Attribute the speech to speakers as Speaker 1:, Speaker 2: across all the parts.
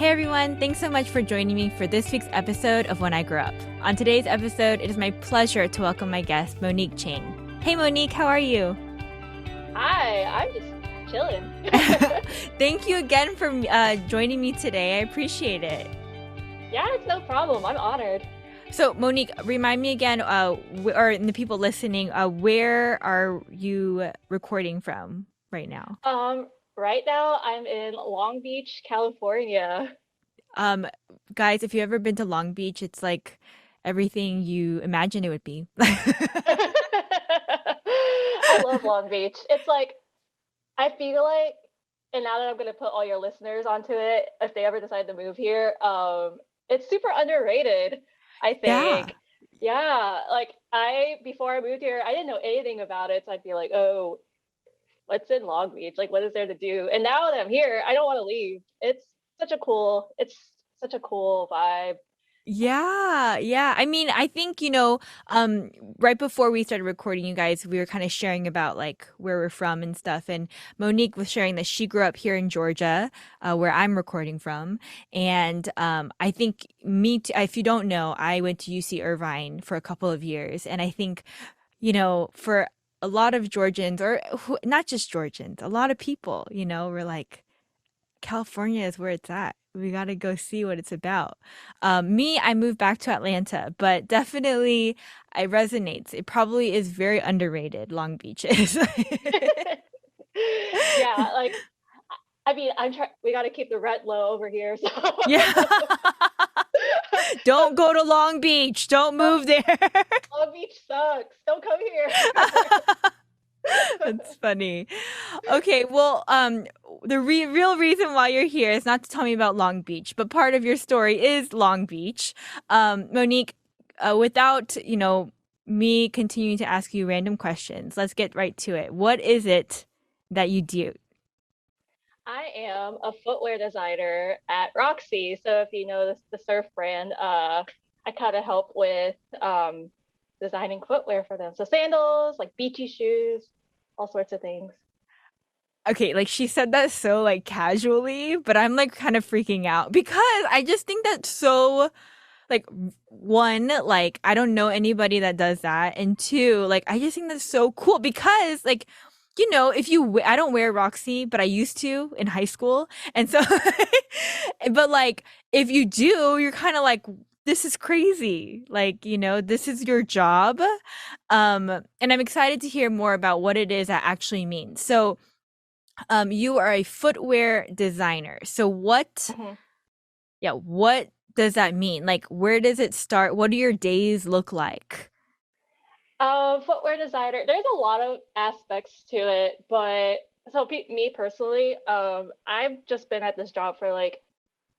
Speaker 1: Hey everyone, thanks so much for joining me for this week's episode of When I Grow Up. On today's episode, it is my pleasure to welcome my guest, Monique Chang. Hey Monique, how are you?
Speaker 2: Hi, I'm just chilling.
Speaker 1: Thank you again for joining me today. I appreciate it.
Speaker 2: Yeah, it's no problem. I'm honored.
Speaker 1: So Monique, remind me again, or the people listening, where are you recording from right now?
Speaker 2: Um, right now I'm in Long Beach, California.
Speaker 1: Um, Guys, if you've ever been to Long Beach, it's like everything you imagine it would be.
Speaker 2: I love Long Beach. It's like I feel like, and now that I'm gonna put all your listeners onto it, if they ever decide to move here, it's super underrated, I
Speaker 1: Yeah.
Speaker 2: think. Yeah, like I before I moved here, I didn't know anything about it, so I'd be like, oh, what's in Long Beach? Like, what is there to do? And now that I'm here, I don't want to leave. It's such a cool vibe.
Speaker 1: Yeah, yeah. I mean, I think, right before we started recording, you guys, we were kind of sharing about like where we're from and stuff. And Monique was sharing that she grew up here in Georgia, where I'm recording from. And I think me too, if you don't know, I went to UC Irvine for a couple of years. And I think, for a lot of Georgians, or not just Georgians, a lot of people, were like, California is where it's at. We got to go see what it's about. I moved back to Atlanta, but definitely it resonates. It probably is very underrated, Long Beach is.
Speaker 2: Yeah, like I mean, I'm trying. We got to keep the rent low over here, so
Speaker 1: Yeah. Don't go to Long Beach. Don't move there.
Speaker 2: Long Beach sucks. Don't come here.
Speaker 1: That's funny. Okay, well, the real reason why you're here is not to tell me about Long Beach, but part of your story is Long Beach. Monique, without, me continuing to ask you random questions, let's get right to it. What is it that you do?
Speaker 2: I am a footwear designer at Roxy. So if you know the surf brand, I kind of help with designing footwear for them. So sandals, like beachy shoes, all sorts of things.
Speaker 1: Okay, like she said that so like casually, but I'm like kind of freaking out because I just think that's so like one, like I don't know anybody that does that, and two, like I just think that's so cool because like if I don't wear Roxy, but I used to in high school, and so but like if you do, you're kind of like this is crazy. Like, this is your job. And I'm excited to hear more about what it is that actually means. So, you are a footwear designer. So
Speaker 2: Mhm.
Speaker 1: what does that mean? Like, where does it start? What do your days look like?
Speaker 2: Footwear designer. There's a lot of aspects to it, but so me personally, I've just been at this job for like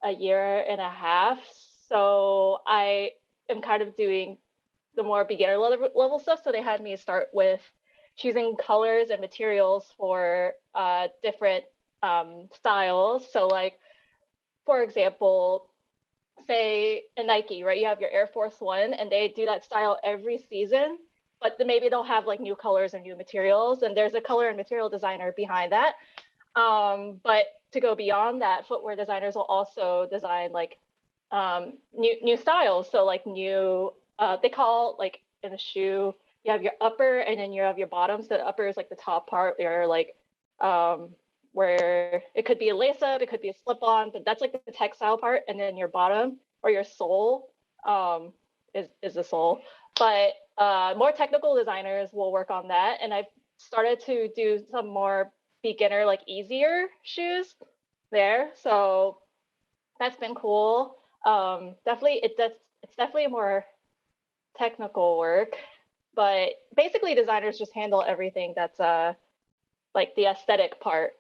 Speaker 2: a year and a half. So I am kind of doing the more beginner level stuff. So they had me start with choosing colors and materials for different styles. So like for example, say in Nike, right? You have your Air Force One, and they do that style every season. But then maybe they'll have like new colors and new materials, and there's a color and material designer behind that. But to go beyond that, footwear designers will also design like new styles. So like new, they call like in a shoe, you have your upper and then you have your bottom. So the upper is like the top part, or like um, where it could be a lace up, it could be a slip on, but that's like the textile part. And then your bottom or your sole um, is the sole. But more technical designers will work on that. And I've started to do some more beginner, like easier shoes there. So that's been cool. Definitely, it's definitely more technical work, but basically designers just handle everything that's like the aesthetic part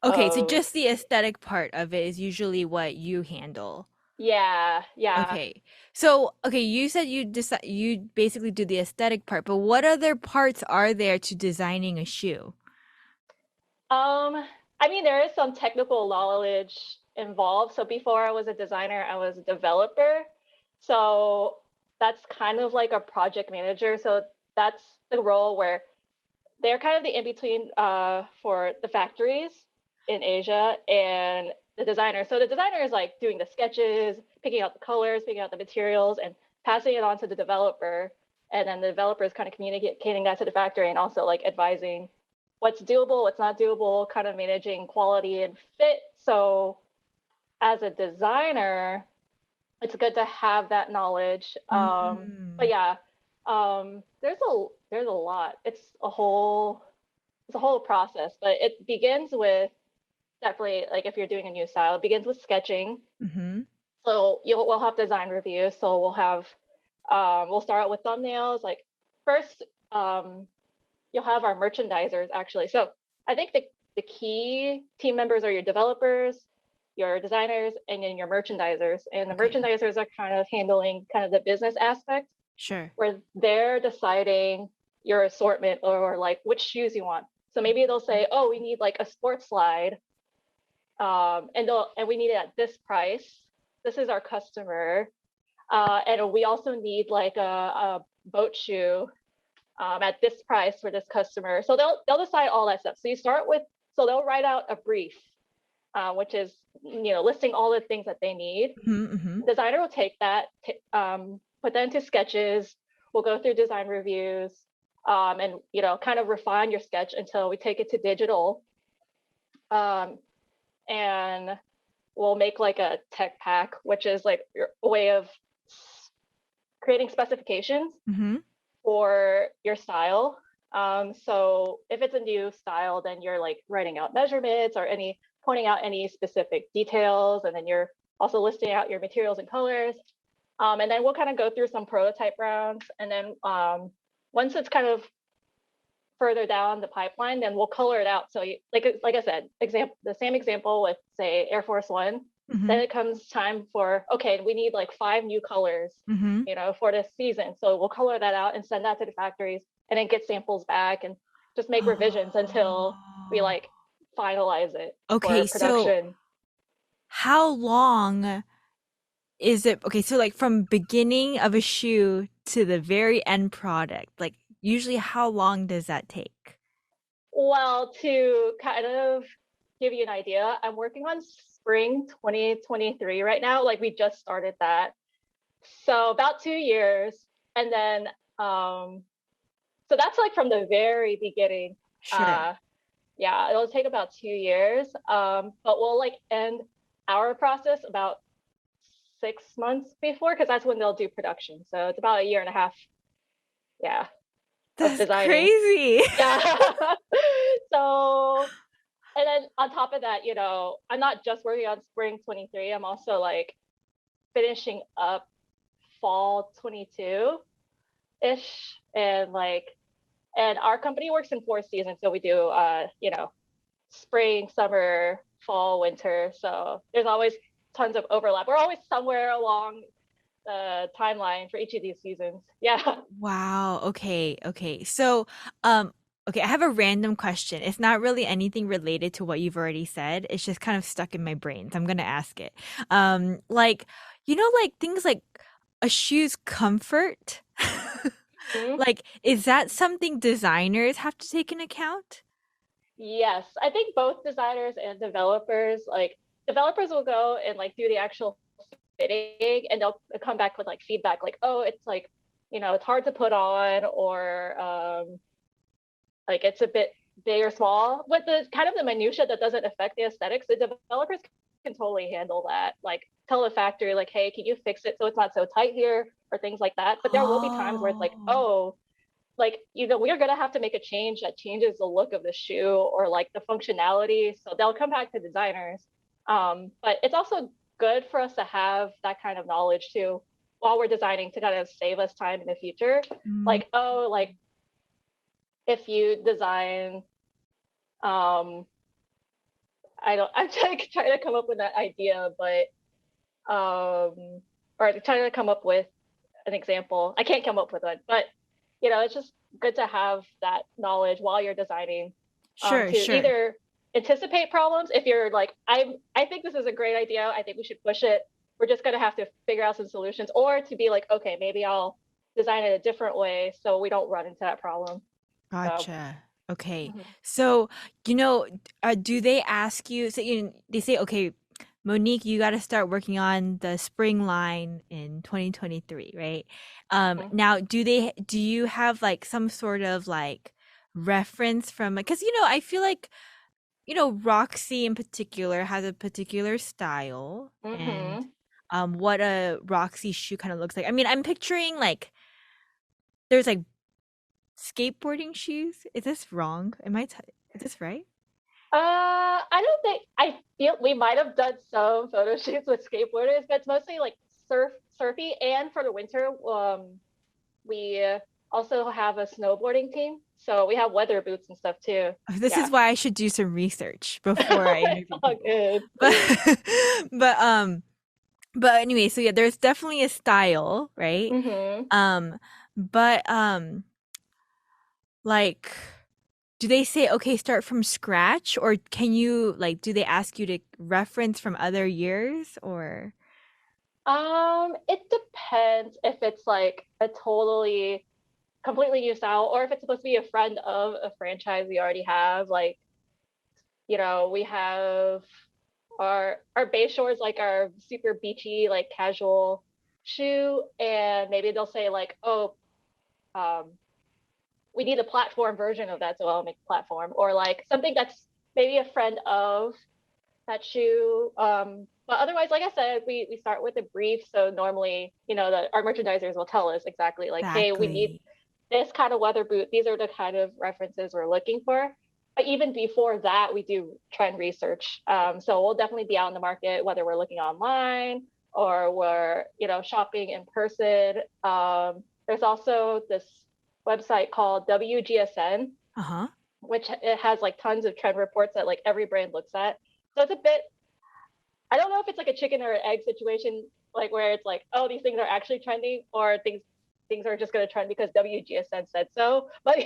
Speaker 1: Okay, so
Speaker 2: of
Speaker 1: just the aesthetic part of it is usually what you handle.
Speaker 2: yeah.
Speaker 1: Okay. So, okay, you said you basically do the aesthetic part, but what other parts are there to designing a shoe?
Speaker 2: I mean, there is some technical knowledge involved. So before I was a designer, I was a developer. So that's kind of like a project manager. So that's the role where they're kind of the in between for the factories in Asia, and the designer. So the designer is like doing the sketches, picking out the colors, picking out the materials, and passing it on to the developer. And then the developer is kind of communicating that to the factory and also like advising what's doable, what's not doable, kind of managing quality and fit. So as a designer, it's good to have that knowledge. But
Speaker 1: Mm.
Speaker 2: yeah, there's a lot. It's a whole process, but it begins with definitely like if you're doing a new style, it begins with sketching.
Speaker 1: Mm-hmm.
Speaker 2: So we'll have design reviews. So we'll start out with thumbnails. Like first, you'll have our merchandisers actually. So I think the key team members are your developers, your designers, and then your merchandisers. And the
Speaker 1: Okay.
Speaker 2: merchandisers are kind of handling kind of the business aspect
Speaker 1: Sure.
Speaker 2: where they're deciding your assortment or like which shoes you want. So maybe they'll say, "Oh, we need like a sports slide, and we need it at this price. This is our customer, and we also need like a boat shoe at this price for this customer." So they'll decide all that stuff. So you start with so they'll write out a brief, which is listing all the things that they need.
Speaker 1: Mm-hmm. Mm-hmm.
Speaker 2: The designer will take that, put that into sketches. We'll go through design reviews, and kind of refine your sketch until we take it to digital, um, and we'll make like a tech pack, which is like a way of creating specifications
Speaker 1: Mm-hmm.
Speaker 2: for your style. So if it's a new style, then you're like writing out measurements or pointing out any specific details, and then you're also listing out your materials and colors. And then we'll kind of go through some prototype rounds, and then once it's kind of further down the pipeline, then we'll color it out. So like I said, the same example with say Air Force One.
Speaker 1: Mm-hmm.
Speaker 2: Then it comes time for, okay, we need like 5 new colors,
Speaker 1: Mm-hmm.
Speaker 2: for this season. So we'll color that out and send that to the factories, and then get samples back and just make revisions until we
Speaker 1: Oh.
Speaker 2: like finalize it for
Speaker 1: Okay, so
Speaker 2: production.
Speaker 1: how long is it? Okay, so like from beginning of a shoe to the very end product, like usually how long does that take?
Speaker 2: Well, to kind of give you an idea, I'm working on spring 2023 right now. Like we just started that. So about 2 years. And then so that's like from the very beginning.
Speaker 1: Sure.
Speaker 2: Uh yeah, it'll take about 2 years. But we'll like end our process about 6 months before, because that's when they'll do production. So it's about a year and a half, yeah, of
Speaker 1: That's
Speaker 2: designing.
Speaker 1: crazy.
Speaker 2: Yeah. So and then on top of that, I'm not just working on spring 23. I'm also like finishing up fall 22 ish, and our company works in 4 seasons. So we do spring, summer, fall, winter. So there's always tons of overlap. We're always somewhere along the timeline for each of these seasons. Yeah.
Speaker 1: Wow. Okay. Okay. So, okay, I have a random question. It's not really anything related to what you've already said. It's just kind of stuck in my brain. So I'm gonna ask it. Like, like things like a shoe's comfort.
Speaker 2: Mhm.
Speaker 1: Like, is that something designers have to take into account?
Speaker 2: Yes, I think both designers and developers, like developers will go and like do the actual fitting, and they'll come back with like feedback like, oh, it's like, it's hard to put on, or like it's a bit big or small. With the kind of the minutia that doesn't affect the aesthetics, the developers can totally handle that. Like tell the factory like, hey, can you fix it so it's not so tight here, or things like that. But there will be times where it's like,
Speaker 1: Oh.
Speaker 2: oh, like we're gonna have to make a change that changes the look of the shoe or like the functionality. So they'll come back to designers. But it's also good for us to have that kind of knowledge too while we're designing, to kind of save us time in the future.
Speaker 1: Mm.
Speaker 2: Like, oh, like if you design, um I'm trying to come up with that idea, but or trying to come up with an example. I can't come up with one, but it's just good to have that knowledge while you're designing,
Speaker 1: Sure,
Speaker 2: to
Speaker 1: sure.
Speaker 2: either anticipate problems. If you're like, I think this is a great idea, I think we should push it, we're just going to have to figure out some solutions, or to be like, okay, maybe I'll design it a different way so we don't run into that problem. So
Speaker 1: Gotcha. Okay.
Speaker 2: mhm.
Speaker 1: So, do they ask you, so they say, okay, Monique, you got to start working on the spring line in 2023, right?
Speaker 2: Mhm.
Speaker 1: Now, do you have like some sort of like reference from, because I feel like Roxy in particular has a particular style, and
Speaker 2: Mhm.
Speaker 1: what a Roxy shoe kind of looks like. I mean, I'm picturing like there's like skateboarding shoes. Is this wrong? Is this right?
Speaker 2: I don't think I feel we might have done some photo shoots with skateboarders, but it's mostly like surfy. And for the winter, we also have a snowboarding team, so we have weather boots and stuff too.
Speaker 1: This is
Speaker 2: Yeah.
Speaker 1: why I should do some research before I interview
Speaker 2: Oh,
Speaker 1: people.
Speaker 2: good.
Speaker 1: But but but anyway, so yeah, there's definitely a style, right?
Speaker 2: Mm-hmm.
Speaker 1: But like, do they say, okay, start from scratch, or can you like, do they ask you to reference from other years, or?
Speaker 2: It depends if it's like a totally completely new style or if it's supposed to be a friend of a franchise we already have. Like, we have our base shores, like our super beachy, like casual shoe, and maybe they'll say like, oh, um, we need a platform version of that, so I'll make a platform, or like something that's maybe a friend of that shoe. But otherwise, like I said, we start with a brief. So normally, our merchandisers will tell us exactly like, hey, we need
Speaker 1: Exactly.
Speaker 2: this kind of weather boot. These are the kind of references we're looking for. But even before that, we do trend research. So we'll definitely be out in the market, whether we're looking online or we're, shopping in person. There's also this website called WGSN,
Speaker 1: Uh-huh.
Speaker 2: which it has like tons of trend reports that like every brand looks at. So it's a bit, I don't know if it's like a chicken or an egg situation, like where it's like, oh, these things are actually trending, or things are just going to trend because WGSN said so. But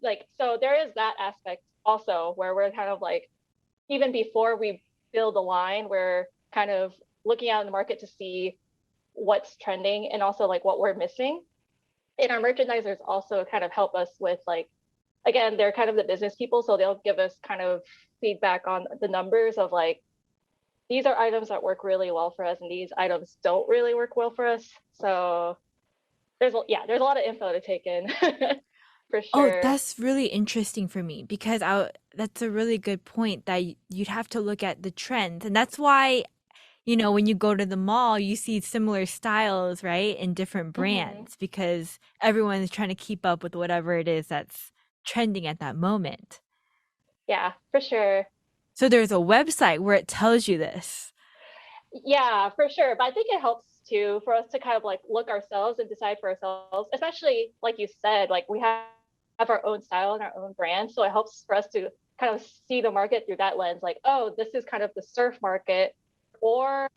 Speaker 2: like, so there is that aspect also where we're kind of like, even before we build a line, we're kind of looking out in the market to see what's trending and also like what we're missing. And our merchandisers also kind of help us with like, again, they're kind of the business people, so they'll give us kind of feedback on the numbers of like, these are items that work really well for us and these items don't really work well for us. So there's a lot of info to take in for
Speaker 1: Oh,
Speaker 2: sure.
Speaker 1: that's really interesting for me because that's a really good point that you'd have to look at the trends. And that's why, when you go to the mall, you see similar styles, right, in different
Speaker 2: Mm-hmm.
Speaker 1: brands because everyone is trying to keep up with whatever it is that's trending at that moment.
Speaker 2: Yeah, for sure.
Speaker 1: So there's a website where it tells you this.
Speaker 2: Yeah, for sure. But I think it helps too for us to kind of like look ourselves and decide for ourselves, especially like you said, like we have our own style and our own brand. So it helps for us to kind of see the market through that lens, like, oh, this is kind of the surf market, or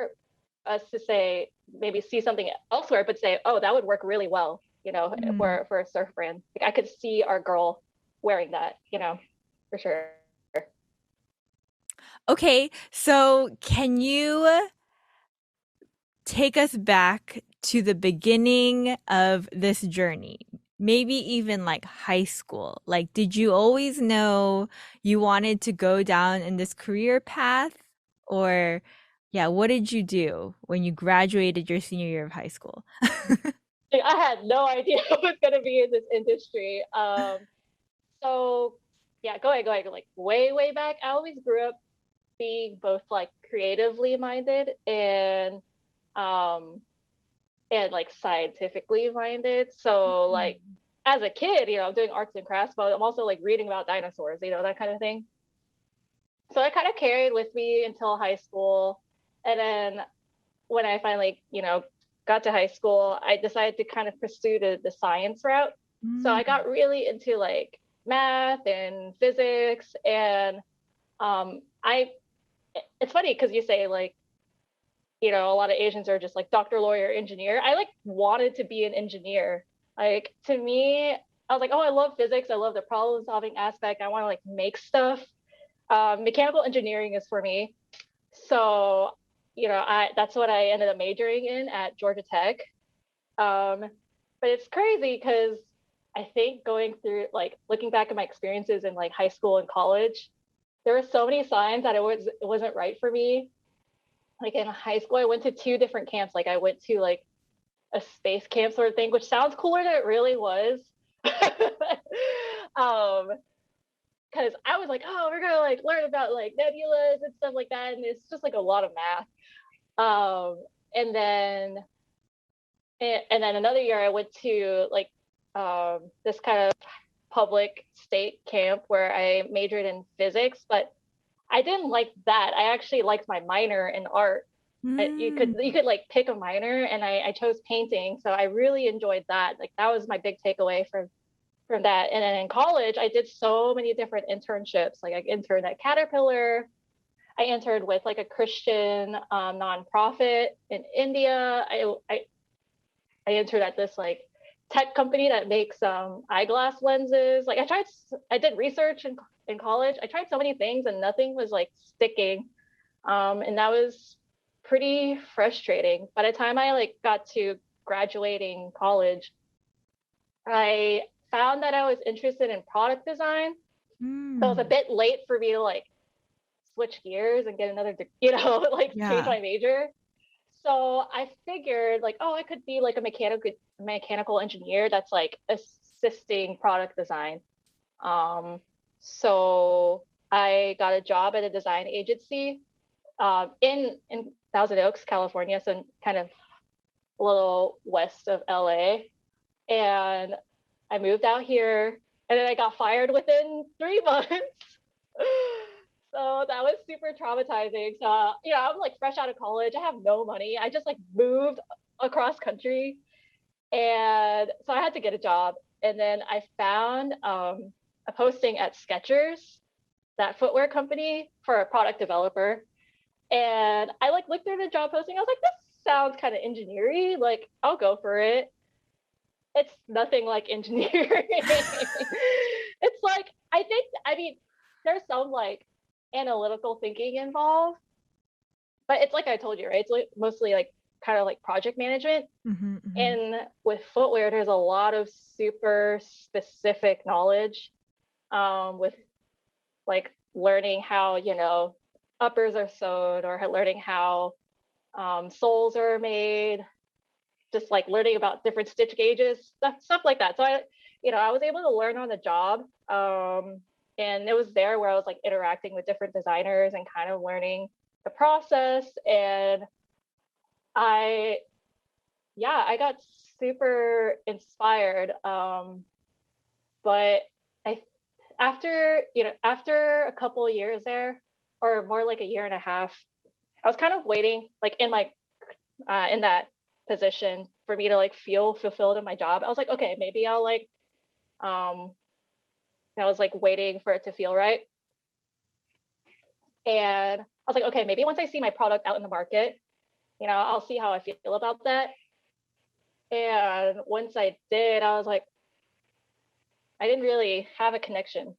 Speaker 2: us to say maybe see something elsewhere, but say, oh, that would work really well,
Speaker 1: Mm.
Speaker 2: for a surf brand. Like I could see our girl wearing that, for sure.
Speaker 1: Okay, so can you take us back to the beginning of this journey? Maybe even like high school. Like, did you always know you wanted to go down in this career path? Or, yeah, what did you do when you graduated your senior year of high school?
Speaker 2: Like, I had no idea I was going to be in this industry. So yeah, go ahead. Like way back, I always grew up being both like creatively minded um and like scientifically minded. So like
Speaker 1: Mm.
Speaker 2: as a kid, I'm doing arts and crafts, but I'm also like reading about dinosaurs, that kind of thing. So it kind of carried with me until high school. And then when I finally, got to high school, I decided to kind of pursue the science route. So I
Speaker 1: Mm.
Speaker 2: got really into like math and physics, and I it's funny because you say like, a lot of Asians are just like doctor, lawyer, engineer. I like wanted to be an engineer. Like to me, I was like, oh, I love physics. I love the problem solving aspect. I want to like make stuff. Mechanical engineering is for me. So, I that's what I ended up majoring in at Georgia Tech. Um, but it's crazy because I think going through like looking back at my experiences in like high school and college, there were so many signs that it wasn't right for me. Like in high school, I went to two different camps. Like I went to like a space camp sort of thing, which sounds cooler than it really was. um, because I was like, oh, we're gonna like learn about like nebulas and stuff like that, and it's just like a lot of math. And then another year I went to like this kind of public state camp where I majored in physics, but I didn't like that. I actually liked my minor in art. You
Speaker 1: Mm.
Speaker 2: could like pick a minor, and I chose painting, so I really enjoyed that. Like that was my big takeaway from that. And then in college, I did so many different internships. Like I interned at Caterpillar. I interned with like a Christian nonprofit in India. I interned at this like tech company that makes eyeglass lenses. Like I did research in college. I tried so many things and nothing was like sticking. And that was pretty frustrating. By the time I like got to graduating college, I found that I was interested in product design. So it was a
Speaker 1: Mm.
Speaker 2: bit late for me to like switch gears and get another, like change
Speaker 1: Yeah.
Speaker 2: my major. So I figured like, oh, I could be like a mechanical engineer that's like assisting product design. Um, so I got a job at a design agency in Thousand Oaks, California, so kind of a little west of LA. And I moved out here, and then I got fired within 3 months. So that was super traumatizing. So, I'm like fresh out of college. I have no money. I just like moved across country. And so I had to get a job. And then I found a posting at Skechers, that footwear company, for a product developer. And I like looked through the job posting. I was like, this sounds kind of engineering. Like, I'll go for it. It's nothing like engineering. It's like, I mean, there's some like analytical thinking involved, but it's like I told you, right? It's like mostly like kind of like project management.
Speaker 1: Mm-hmm, mm-hmm.
Speaker 2: And with footwear, there's a lot of super specific knowledge with like learning how, uppers are sewed, or learning how soles are made, just like learning about different stitch gauges, stuff like that. So I was able to learn on the job. And it was there where I was like interacting with different designers and kind of learning the process. And I, yeah, I got super inspired. But I, after a couple of years there, or more like a year and a half, I was kind of waiting, like in that position, for me to like feel fulfilled in my job. I was like, okay, maybe I'll like um I was like waiting for it to feel right. And I was like, okay, maybe once I see my product out in the market, I'll see how I feel about that. And once I did, I was like, I didn't really have a connection,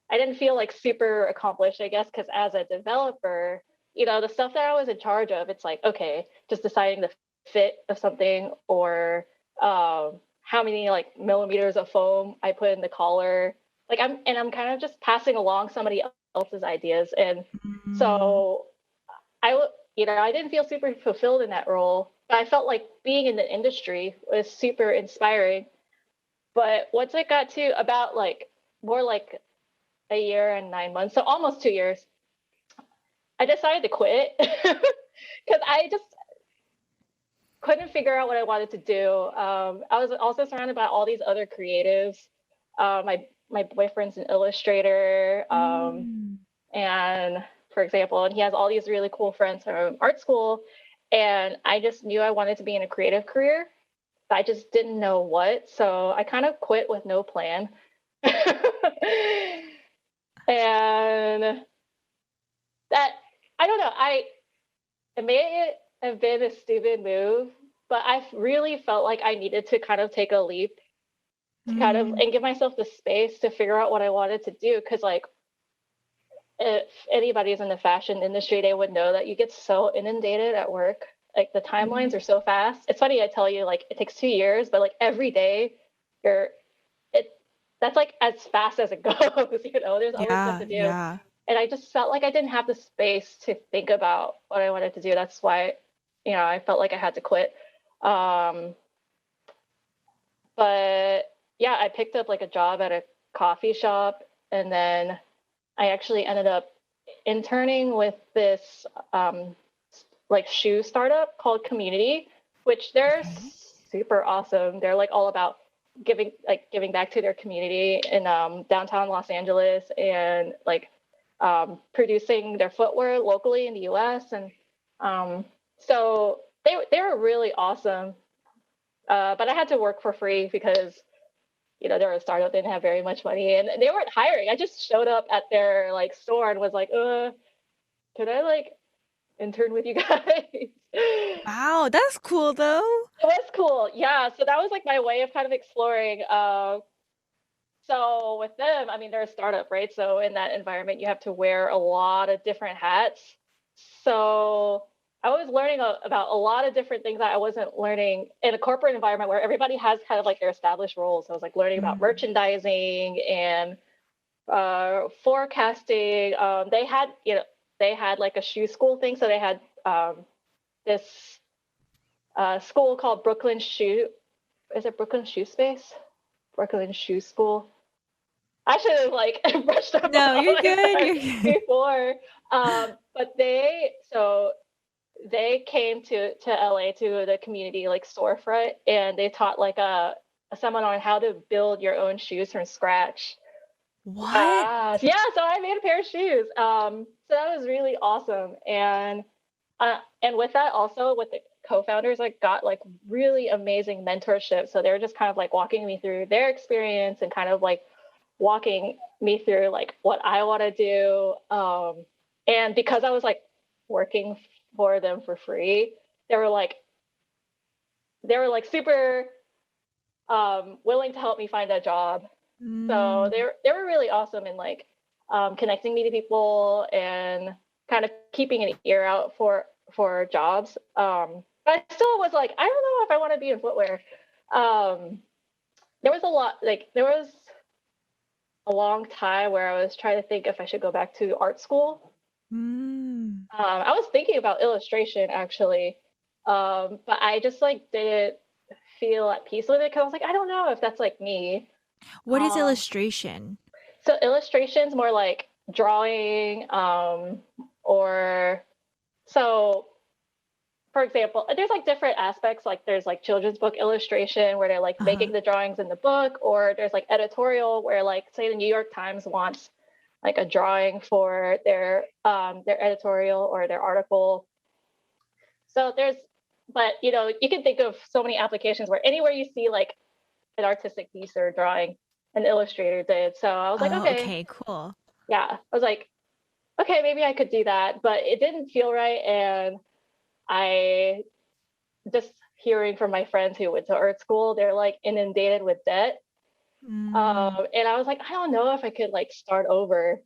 Speaker 2: I didn't feel like super accomplished, I guess, because as a developer, the stuff that I was in charge of, it's like, okay, just deciding the fit of something, or how many like millimeters of foam I put in the collar. Like I'm kind of just passing along somebody else's ideas. And
Speaker 1: Mm.
Speaker 2: so I didn't feel super fulfilled in that role, but I felt like being in the industry was super inspiring. But once it got to about like more like a year and 9 months, so almost 2 years, I decided to quit because I just couldn't figure out what I wanted to do. I was also surrounded by all these other creatives. My boyfriend's an illustrator,
Speaker 1: Mm.
Speaker 2: and for example, and he has all these really cool friends from art school, and I just knew I wanted to be in a creative career, but I just didn't know what. So I kind of quit with no plan. And that, I don't know, it may have been a stupid move, but I really felt like I needed to kind of take a leap to kind of
Speaker 1: Mm.
Speaker 2: and give myself the space to figure out what I wanted to do. Because like if anybody's in the fashion industry, they would know that you get so inundated at work. Like the timelines are so fast. It's funny, I tell you, like it takes 2 years, but like every day you're it. that's like as fast as it goes, there's always stuff
Speaker 1: Yeah,
Speaker 2: to do.
Speaker 1: yeah.
Speaker 2: And I just felt like I didn't have the space to think about what I wanted to do. That's why, I felt like I had to quit. Um, but yeah, I picked up like a job at a coffee shop, and then I actually ended up interning with this like shoe startup called Community, which they're
Speaker 1: Okay.
Speaker 2: super awesome. They're like all about giving back to their community in downtown Los Angeles, and like producing their footwear locally in the U.S. And so they were really awesome. But I had to work for free because they were a startup, they didn't have very much money, and they weren't hiring. I just showed up at their like store and was like, could I like intern with you guys?
Speaker 1: Wow, that's cool though.
Speaker 2: It was cool. Yeah. So that was like my way of kind of exploring. So with them, I mean, they're a startup, right? So in that environment, you have to wear a lot of different hats. So I was learning about a lot of different things that I wasn't learning in a corporate environment where everybody has kind of like their established roles. So I was like learning about
Speaker 1: Mm.
Speaker 2: merchandising and forecasting. They had like a shoe school thing. So they had this school called Brooklyn Shoe. Is it Brooklyn Shoe Space? Brooklyn Shoe School. I should have like brushed up
Speaker 1: No,
Speaker 2: about
Speaker 1: you're
Speaker 2: my
Speaker 1: good.
Speaker 2: time
Speaker 1: You're good.
Speaker 2: before. But they came to LA to the community like storefront, and they taught like a seminar on how to build your own shoes from scratch.
Speaker 1: What?
Speaker 2: Yeah, so I made a pair of shoes. So that was really awesome. And with that also with the co-founders, like got like really amazing mentorship. So they were just kind of like walking me through their experience and kind of like walking me through like what I want to do. And because I was like working for them for free, they were like super willing to help me find a job. So
Speaker 1: Mm,
Speaker 2: they were really awesome in like connecting me to people and kind of keeping an ear out for jobs. But I still was like, I don't know if I want to be in footwear. Um, there was a long time where I was trying to think if I should go back to art school.
Speaker 1: mm.
Speaker 2: I was thinking about illustration actually, but I just like didn't feel at peace with it because I was like, I don't know if that's like me.
Speaker 1: What is
Speaker 2: Um,
Speaker 1: illustration?
Speaker 2: so illustrations more like drawing, or so for example, there's like different aspects. Like there's like children's book illustration where they're like
Speaker 1: Uh-huh.
Speaker 2: making the drawings in the book, or there's like editorial where like say the New York Times wants like a drawing for their editorial or their article. So but you can think of so many applications where anywhere you see like an artistic piece or drawing, an illustrator did. So I was like,
Speaker 1: Oh,
Speaker 2: okay,
Speaker 1: okay, cool.
Speaker 2: yeah. I was like, okay, maybe I could do that, but it didn't feel right, and I just hearing from my friends who went to art school, they're like inundated with debt.
Speaker 1: Mm,
Speaker 2: And I was like, I don't know if I could like start over,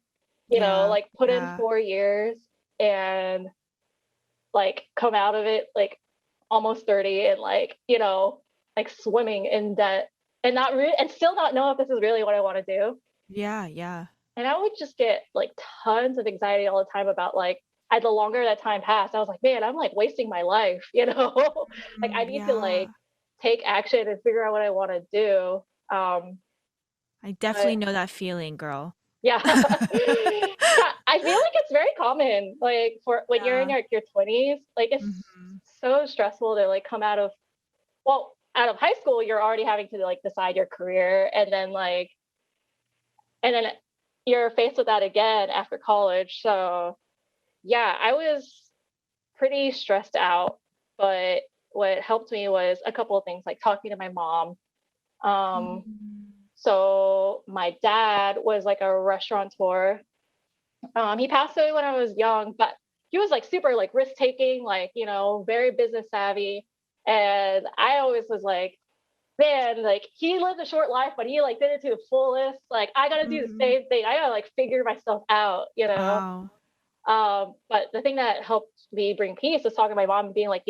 Speaker 1: yeah,
Speaker 2: like put in
Speaker 1: yeah.
Speaker 2: 4 years and like come out of it like almost 30 and like swimming in debt and and still not know if this is really what I want to do.
Speaker 1: Yeah, yeah.
Speaker 2: And I would just get like tons of anxiety all the time about like the longer that time passed, I was like, man, I'm like wasting my life, like I
Speaker 1: Mm,
Speaker 2: need to like
Speaker 1: yeah.
Speaker 2: take action and figure out what I want to do.
Speaker 1: I definitely
Speaker 2: But
Speaker 1: know that feeling, girl.
Speaker 2: yeah. Yeah, I feel like it's very common, like for when you're in
Speaker 1: Yeah.
Speaker 2: your 20s, like it's
Speaker 1: Hmm.
Speaker 2: so stressful to like come out of high school, you're already having to like decide your career, and then you're faced with that again after college. So yeah, I was pretty stressed out, but what helped me was a couple of things like talking to my mom. Um,
Speaker 1: Mm.
Speaker 2: so my dad was like a restaurateur. He passed away when I was young, but he was like super like risk taking, like, very business savvy. And I always was like, man, like he lived a short life, but he like did it to the fullest. Like I gotta do the
Speaker 1: Mhm.
Speaker 2: same thing. I gotta like figure myself out.
Speaker 1: Wow.
Speaker 2: But the thing that helped me bring peace was talking to my mom and being like,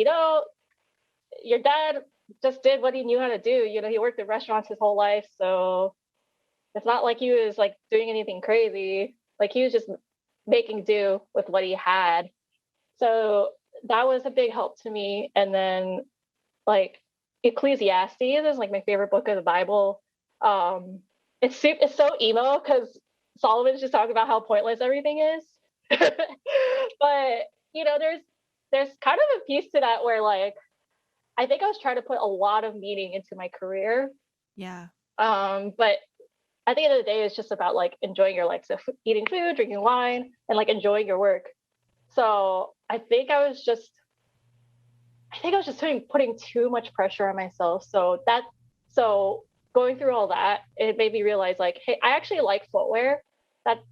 Speaker 2: your dad just did what he knew how to do. He worked in restaurants his whole life. So It's not like he was like doing anything crazy. Like he was just making do with what he had. So that was a big help to me. And then like Ecclesiastes is like my favorite book of the Bible. Um, it's so emo because Solomon's just talking about how pointless everything is. But there's kind of a piece to that where like I think I was trying to put a lot of meaning into my career.
Speaker 1: Yeah.
Speaker 2: But at the end of the day, it's just about like enjoying your life, so eating food, drinking wine, and like enjoying your work. So I think I was just putting too much pressure on myself. So going through all that, it made me realize like, hey, I actually like footwear.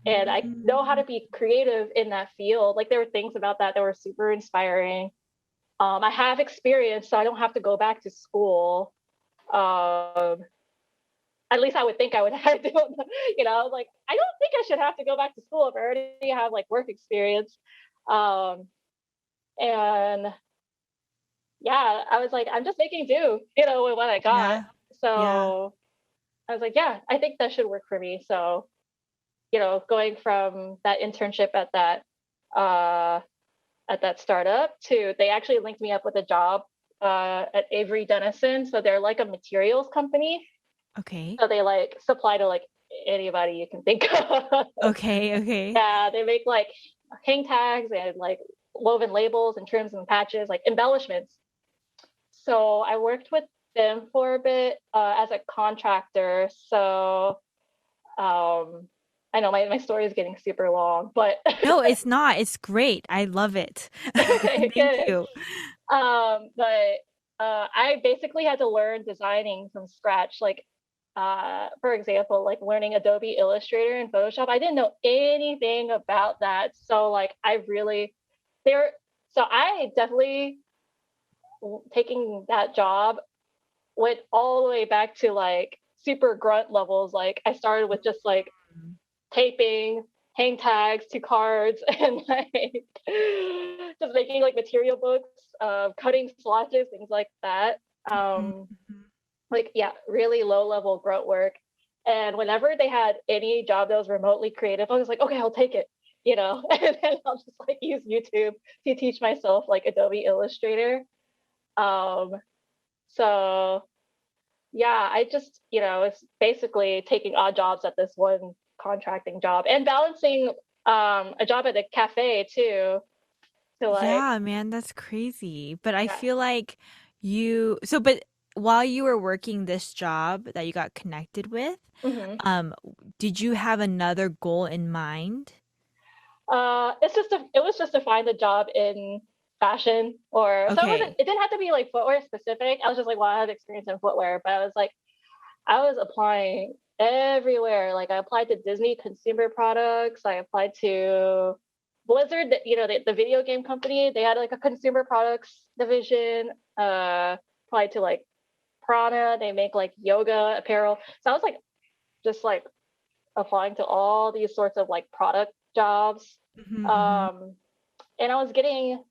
Speaker 2: And I know how
Speaker 1: Mm.
Speaker 2: to be creative in that field. Like there were things about that that were super inspiring. I have experience, so I don't have to go back to school. Um, at least I would think I would have to. I was like, I don't think I should have to go back to school if I already have like work experience. Um, and yeah, I was like, I'm just making do, with what I got.
Speaker 1: Yeah. Yeah.
Speaker 2: So I was like, yeah, I think that should work for me. So, going from that internship uh at that startup to they actually linked me up with a job at Avery Dennison. So they're like a materials company.
Speaker 1: Okay.
Speaker 2: So they like supply to like anybody you can think of.
Speaker 1: Okay. Okay.
Speaker 2: Yeah, they make like hang tags and like woven labels and trims and patches, like embellishments. So I worked with them for a bit as a contractor. So I know my story is getting super long, but
Speaker 1: No, it's not. It's great. I love it. Thank
Speaker 2: good.
Speaker 1: you.
Speaker 2: But I basically had to learn designing from scratch. Like, for example, like learning Adobe Illustrator and Photoshop. I didn't know anything about that. So like I really there. So I definitely taking that job went all the way back to like super grunt levels. Like I started with just like
Speaker 1: Mm.
Speaker 2: taping hang tags to cards and like just making like material books, cutting swatches, things like that.
Speaker 1: Mhm,
Speaker 2: Um,
Speaker 1: mhm.
Speaker 2: like yeah, really low level grunt work. And whenever they had any job that was remotely creative, I was like, okay, I'll take it. And then I'll just like use YouTube to teach myself like Adobe Illustrator. Um, so yeah, I just, it's basically taking odd jobs at this one contracting job and balancing a job at a cafe too. To like,
Speaker 1: Yeah, man, that's crazy. But I
Speaker 2: yeah.
Speaker 1: feel like but while you were working this job that you got connected with,
Speaker 2: Hmm.
Speaker 1: um, did you have another goal in mind?
Speaker 2: It was just to find a job in fashion so
Speaker 1: Okay.
Speaker 2: it didn't have to be like footwear specific. I was just like, well, I have experience in footwear, but I was like, I was applying everywhere. Like I applied to Disney consumer products. I applied to Blizzard, the video game company. They had like a consumer products division. Applied to like Prana. They make like yoga apparel. So I was like, just like applying to all these sorts of like product jobs.
Speaker 1: Hmm, hmm.
Speaker 2: Um, and I was getting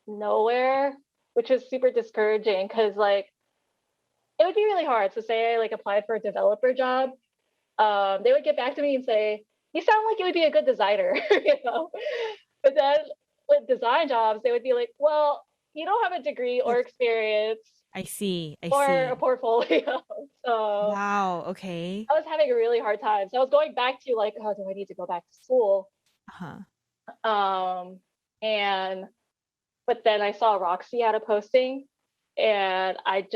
Speaker 2: nowhere, which was super discouraging because like it would be really hard. So say I like applied for a developer job, they would get back to me and say, "You sound like you would be a good designer," you know. But then with design jobs, they would be like, "Well, you don't have a degree or
Speaker 1: Look,
Speaker 2: experience
Speaker 1: I see. I
Speaker 2: or a
Speaker 1: see.
Speaker 2: portfolio." So
Speaker 1: Wow, okay.
Speaker 2: I was having a really hard time. So I was going back to like, "Oh, do I need to go back to school?"
Speaker 1: Uh-huh.
Speaker 2: Um, and but then I saw Roxy had a posting, and I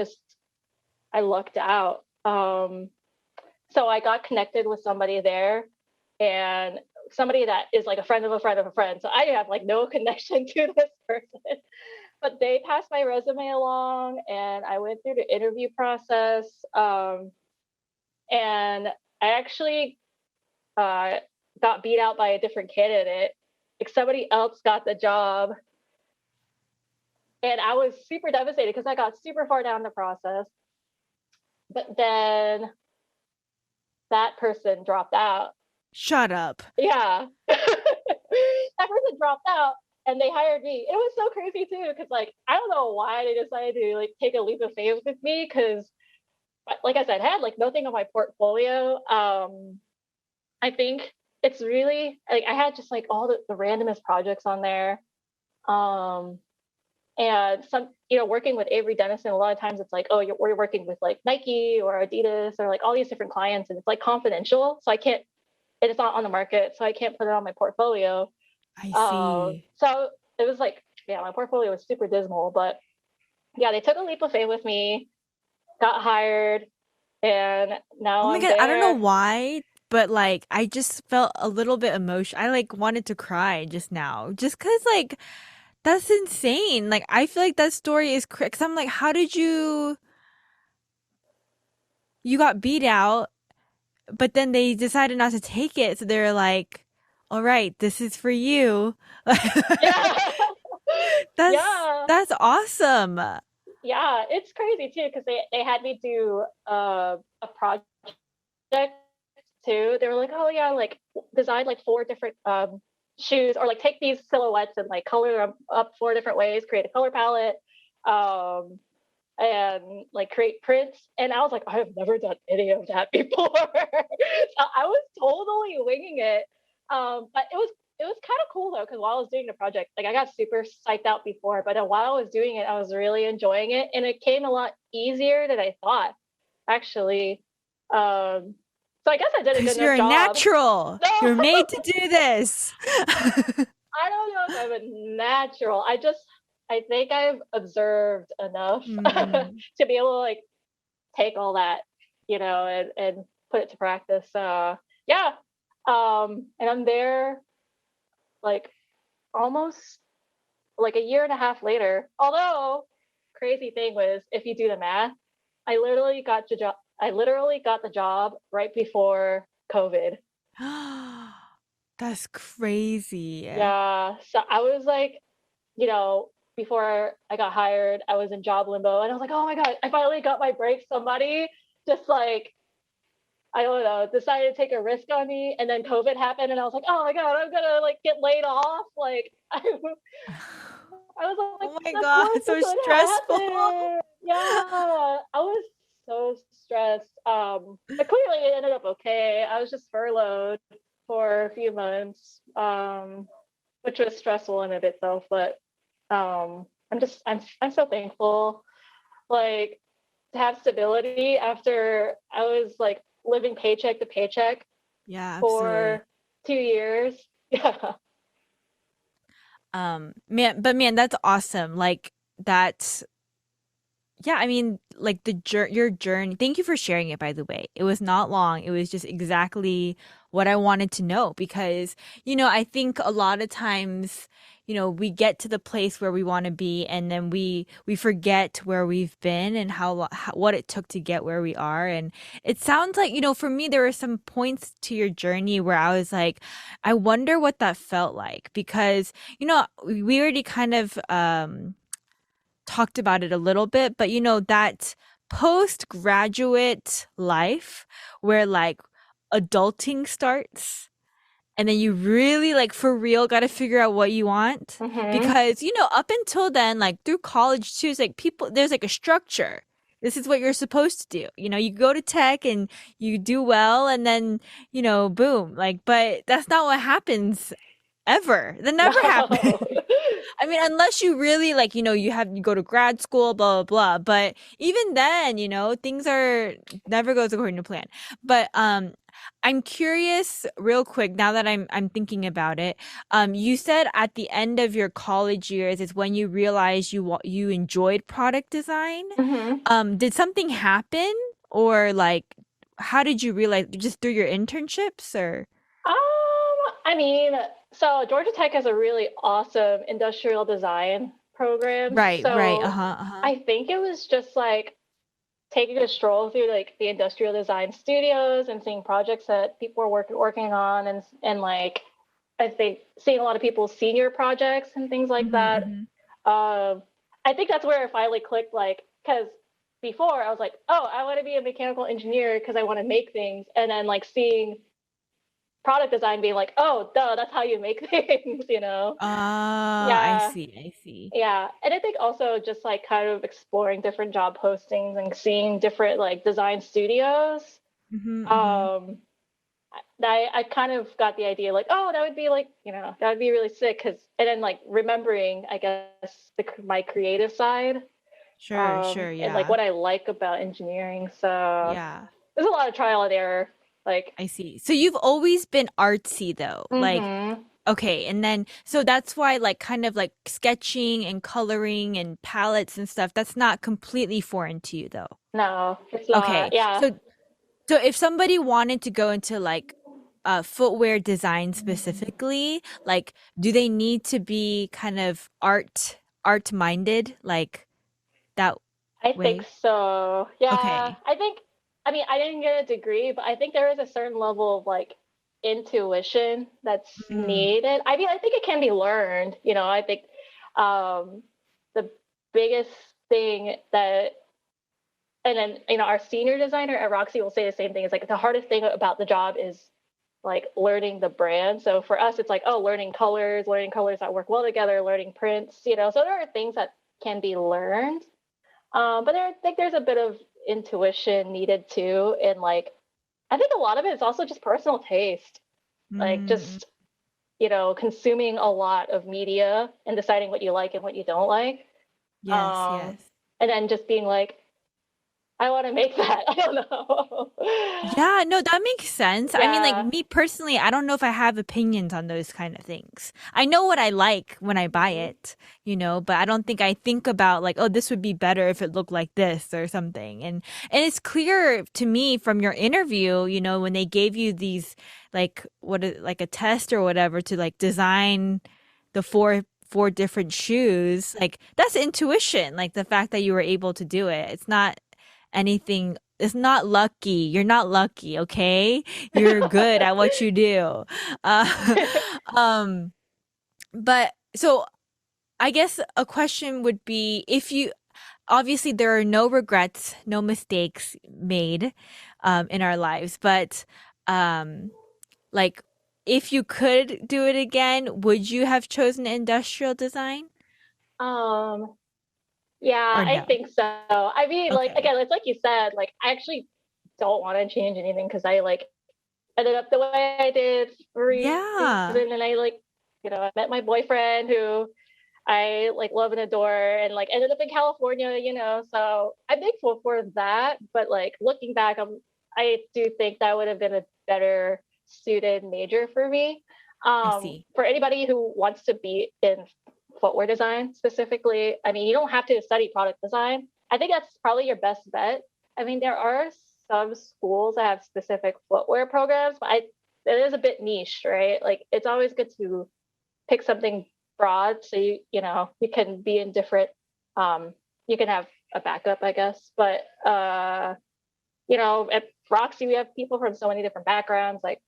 Speaker 2: lucked out. So I got connected with somebody there, and somebody that is like a friend of a friend of a friend. So I have like no connection to this person, but they passed my resume along, and I went through the interview process. And I actually uh, got beat out by a different candidate. Like somebody else got the job, and I was super devastated because I got super far down the process. But then that person dropped out.
Speaker 1: Shut up.
Speaker 2: Yeah. That person dropped out and they hired me. It was so crazy too, because like I don't know why they decided to like take a leap of faith with me because like I said, had like nothing on my portfolio. I think it's really like I had just like all the randomest projects on there. Um, and some, working with Avery Dennison, a lot of times it's like, oh, we're working with like Nike or Adidas or like all these different clients, and it's like confidential. So I can't, it's not on the market, so I can't put it on my portfolio.
Speaker 1: I see.
Speaker 2: So it was like, yeah, my portfolio was super dismal, but yeah, they took a leap of faith with me, got hired, and
Speaker 1: Oh
Speaker 2: now
Speaker 1: my
Speaker 2: I'm
Speaker 1: God, I don't know
Speaker 2: there.
Speaker 1: why, but like I just felt a little bit emotional. I like wanted to cry just now. Just 'cause like that's insane. Like I feel like that story is crazy. 'Cause I'm like, how did you got beat out, but then they decided not to take it. So they're like, "All right, this is for you."
Speaker 2: Yeah.
Speaker 1: That's
Speaker 2: Yeah.
Speaker 1: that's awesome.
Speaker 2: Yeah, it's crazy too because they had me do a project too. They were like, "Oh yeah, like design like four different shoes, or like take these silhouettes and like color them up four different ways, create a color palette, um, and like create prints." And I was like, "I have never done any of that before." So I was totally winging it. But it was kind of cool though, because while I was doing the project, like I got super psyched out before, but then while I was doing it, I was really enjoying it, and it came a lot easier than I thought, actually. Um, so I guess I did a good
Speaker 1: 'Cause you're
Speaker 2: enough
Speaker 1: a
Speaker 2: job.
Speaker 1: natural.
Speaker 2: No,
Speaker 1: You're made to do this.
Speaker 2: I don't know if I'm a natural. I think I've observed enough
Speaker 1: Hmm.
Speaker 2: to be able to like take all that, and put it to practice. Yeah. And I'm there like almost like a year and a half later. Although crazy thing was, if you do the math, I literally got the job right before COVID.
Speaker 1: That's crazy.
Speaker 2: Yeah. So I was like, before I got hired, I was in job limbo, and I was like, oh my God, I finally got my break. Somebody just like, I don't know, decided to take a risk on me. And then COVID happened, and I was like, oh my God, I'm gonna like get laid off. Like, I was like
Speaker 1: Oh my
Speaker 2: the
Speaker 1: God, so
Speaker 2: closest would
Speaker 1: stressful.
Speaker 2: happen. Yeah, I was so stressed. But clearly it ended up okay. I was just furloughed for a few months, which was stressful in of itself. But I'm so thankful, like, to have stability after I was like living paycheck to paycheck
Speaker 1: Yeah, absolutely.
Speaker 2: for 2 years. Yeah.
Speaker 1: Man, that's awesome. Like that's yeah, I mean, like your journey. Thank you for sharing it, by the way. It was not long. It was just exactly what I wanted to know because, I think a lot of times, we get to the place where we want to be and then we forget where we've been and how what it took to get where we are. And it sounds like, for me there were some points to your journey where I was like, I wonder what that felt like because, we already kind of talked about it a little bit, but that postgraduate life where like adulting starts and then you really like for real got to figure out what you want
Speaker 2: Hmm.
Speaker 1: because up until then like through college too it's like people there's like a structure. This is what you're supposed to do. You go to tech and you do well and then, boom. Like but that's not what happens ever. That never happens.
Speaker 2: No.
Speaker 1: I mean, unless you really like, you go to grad school, blah blah blah. But even then, things are never goes according to plan. But I'm curious, real quick, now that I'm thinking about it. You said at the end of your college years is when you realized you enjoyed product design.
Speaker 2: Hmm.
Speaker 1: Did something happen, or like, how did you realize? Just through your internships, or
Speaker 2: I mean, so Georgia Tech has a really awesome industrial design program.
Speaker 1: right, right,
Speaker 2: So
Speaker 1: uh-huh, uh-huh.
Speaker 2: I think it was just like taking a stroll through like the industrial design studios and seeing projects that people were working on, and like I think seeing a lot of people's senior projects and things like
Speaker 1: Mm-hmm,
Speaker 2: that.
Speaker 1: mm-hmm.
Speaker 2: Um, I think that's where it finally clicked. Like, because before I was like, oh, I want to be a mechanical engineer because I want to make things, and then like seeing product design being like, oh, duh, that's how you make things,
Speaker 1: I
Speaker 2: Yeah.
Speaker 1: see, I see.
Speaker 2: Yeah. And I think also just like kind of exploring different job postings and seeing different like design studios.
Speaker 1: Mm-hmm, mm-hmm.
Speaker 2: Um, I kind of got the idea like, oh, that would be like, that would be really sick. And then like remembering, I guess, my creative side,
Speaker 1: Sure, sure,
Speaker 2: and like
Speaker 1: yeah.
Speaker 2: what I like about engineering. So
Speaker 1: Yeah.
Speaker 2: there's a lot of trial and error. Like,
Speaker 1: I see. So you've always been artsy though. Like,
Speaker 2: mm-hmm.
Speaker 1: okay, and then so that's why like kind of like sketching and coloring and palettes and stuff, that's not completely foreign to you though.
Speaker 2: No, it's not.
Speaker 1: Okay.
Speaker 2: Yeah.
Speaker 1: So if somebody wanted to go into like footwear design specifically, like do they need to be kind of art minded like that
Speaker 2: I think
Speaker 1: way?
Speaker 2: so. Yeah.
Speaker 1: Okay.
Speaker 2: I mean, I didn't get a degree, but I think there is a certain level of like intuition that's
Speaker 1: Mm,
Speaker 2: needed. I mean, I think it can be learned. I think um, the biggest thing that, and then, our senior designer at Roxy will say the same thing. It's like the hardest thing about the job is like learning the brand. So for us, it's like, oh, learning colors that work well together, learning prints. So there are things that can be learned. But I think there's a bit of intuition needed too. And like, I think a lot of it is also just personal taste, like
Speaker 1: mm,
Speaker 2: just, consuming a lot of media and deciding what you like and what you don't like.
Speaker 1: yes,
Speaker 2: Um,
Speaker 1: yes.
Speaker 2: and then just being like, I want to make that. I don't know.
Speaker 1: Yeah, no, that makes sense. I mean, like
Speaker 2: Yeah.
Speaker 1: me personally, I don't know if I have opinions on those kind of things. I know what I like when I buy
Speaker 2: Mhm.
Speaker 1: it, but I don't think I think about like, oh, this would be better if it looked like this or something. And it's clear to me from your interview, when they gave you these like like a test or whatever to like design the four different shoes, like that's intuition, like the fact that you were able to do it. It's not anything, it's not lucky. You're not lucky, okay? You're good at what you do. Uh, um, but so I guess a question would be if you obviously there are no regrets, no mistakes made in our lives, but um, like if you could do it again, would you have chosen industrial design
Speaker 2: um, yeah,
Speaker 1: or
Speaker 2: I
Speaker 1: no?
Speaker 2: think so. I mean, like
Speaker 1: Okay.
Speaker 2: again, it's like you said, like I actually don't want to change anything because I like ended up the way I did for a
Speaker 1: Yeah.
Speaker 2: reason, and I like, I met my boyfriend who I like love and adore, and like ended up in California. So I'm thankful for that. But like looking back, I do think that would have been a better suited major for me.
Speaker 1: I see.
Speaker 2: For anybody who wants to be in footwear design specifically, I mean, you don't have to study product design. I think that's probably your best bet. I mean, there are some schools that have specific footwear programs, but it is a bit niche, right? Like it's always good to pick something broad so you can be in different you can have a backup, I guess. But at Roxy we have people from so many different backgrounds. Like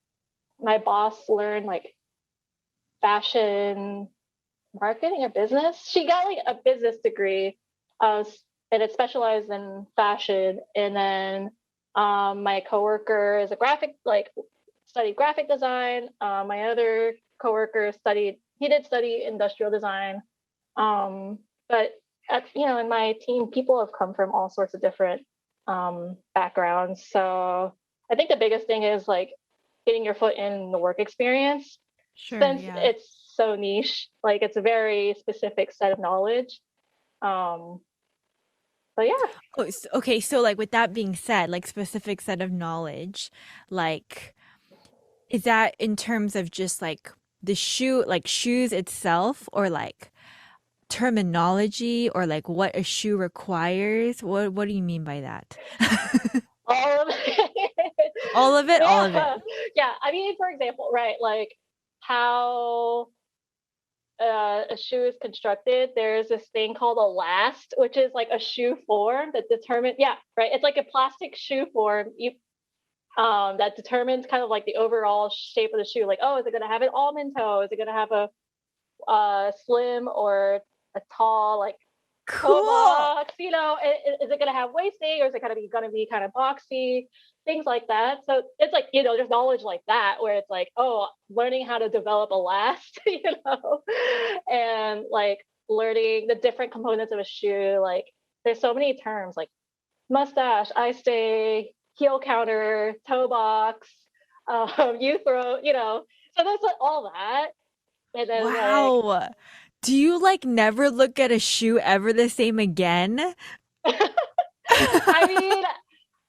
Speaker 2: my boss learned like fashion marketing or business. She got like a business degree, uh, and it specialized in fashion. And then my coworker is a studied graphic design. My other coworker he did study industrial design. But in my team, people have come from all sorts of different backgrounds. So I think the biggest thing is like getting your foot in the work experience,
Speaker 1: Sure,
Speaker 2: since
Speaker 1: yeah.
Speaker 2: it's so niche. Like it's a very specific set of knowledge. Um, but yeah.
Speaker 1: Oh, okay, so like with that being said, like specific set of knowledge, like is that in terms of just like the shoe, like shoes itself, or like terminology, or like what a shoe requires? What do you mean by that?
Speaker 2: All of it.
Speaker 1: All of it, all of it.
Speaker 2: Yeah. Yeah. I mean, for example, right, like how a shoe is constructed, there's this thing called a last, which is like a shoe form that determines, yeah, right. It's like a plastic shoe form that determines kind of like the overall shape of the shoe. Like, oh, is it going to have an almond toe? Is it going to have a slim or a tall, like toe
Speaker 1: Cool.
Speaker 2: box? Is it going to have waisting, or is it going to be kind of boxy? things like that. So it's like, you know, there's knowledge like that where it's like, oh, learning how to develop a last, you know, and like learning the different components of a shoe. Like there's so many terms like mustache, eye stay, heel counter, toe box, you throw, you know, so there's like all that. And then like,
Speaker 1: Wow. Do you like never look at a shoe ever the same again?
Speaker 2: I mean,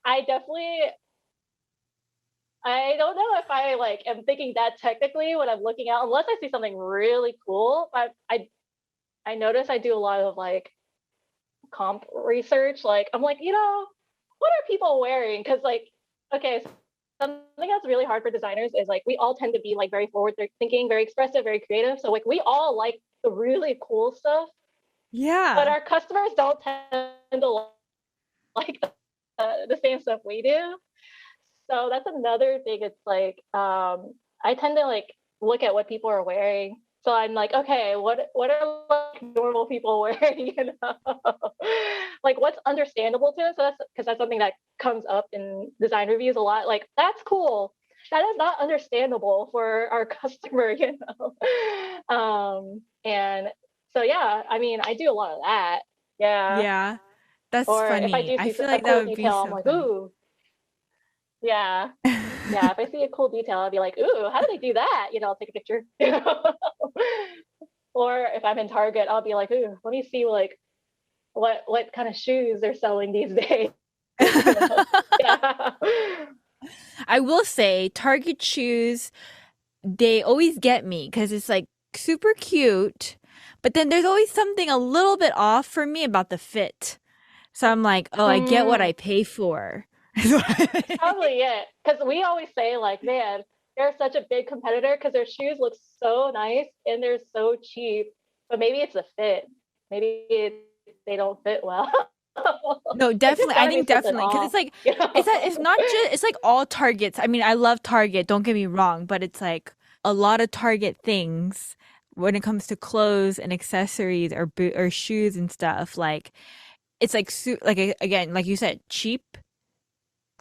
Speaker 2: I definitely, I don't know if I like am thinking that technically when I'm looking out, unless I see something really cool. I notice I do a lot of like comp research. Like I'm like, you know, what are people wearing? Because like, okay, so something that's really hard for designers is like we all tend to be like very forward thinking, very expressive, very creative. So like we all like the really cool stuff, but
Speaker 1: Yeah.
Speaker 2: our customers don't tend to like the same stuff we do. So that's another thing. It's like I tend to like look at what people are wearing. So I'm like, okay, what are like normal people wearing? You know, like what's understandable to us. So that's because that's something that comes up in design reviews a lot. Like that's cool. That is not understandable for our customer, you know. And so yeah, I mean, I do a lot of that. Yeah.
Speaker 1: Yeah. That's
Speaker 2: Or if I
Speaker 1: funny.
Speaker 2: do
Speaker 1: I
Speaker 2: see
Speaker 1: feel
Speaker 2: a
Speaker 1: like that
Speaker 2: cool
Speaker 1: would be
Speaker 2: detail, I'm
Speaker 1: so
Speaker 2: like,
Speaker 1: funny.
Speaker 2: ooh, yeah. Yeah, if I see a cool detail, I'll be like, "Ooh, how did they do that?" You know, I'll take a picture. Or if I'm in Target, I'll be like, "Ooh, let me see like what kind of shoes they're selling these days." You know? Yeah.
Speaker 1: I will say Target shoes, they always get me because it's like super cute, but then there's always something a little bit off for me about the fit. So I'm like, oh, I get what
Speaker 2: Mm,
Speaker 1: I pay for.
Speaker 2: that's probably it. Because we always say like, man, they're such a big competitor because their shoes look so nice and they're so cheap. But maybe it's a fit. Maybe they don't fit well.
Speaker 1: No,
Speaker 2: Like there's
Speaker 1: definitely. I
Speaker 2: got to be
Speaker 1: think
Speaker 2: something
Speaker 1: definitely because
Speaker 2: off.
Speaker 1: it's like
Speaker 2: You
Speaker 1: it's that it's
Speaker 2: know?
Speaker 1: not just it's like all Targets. I mean, I love Target, don't get me wrong, but it's like a lot of Target things when it comes to clothes and accessories or boot or shoes and stuff. Like it's like again, like you said, cheap,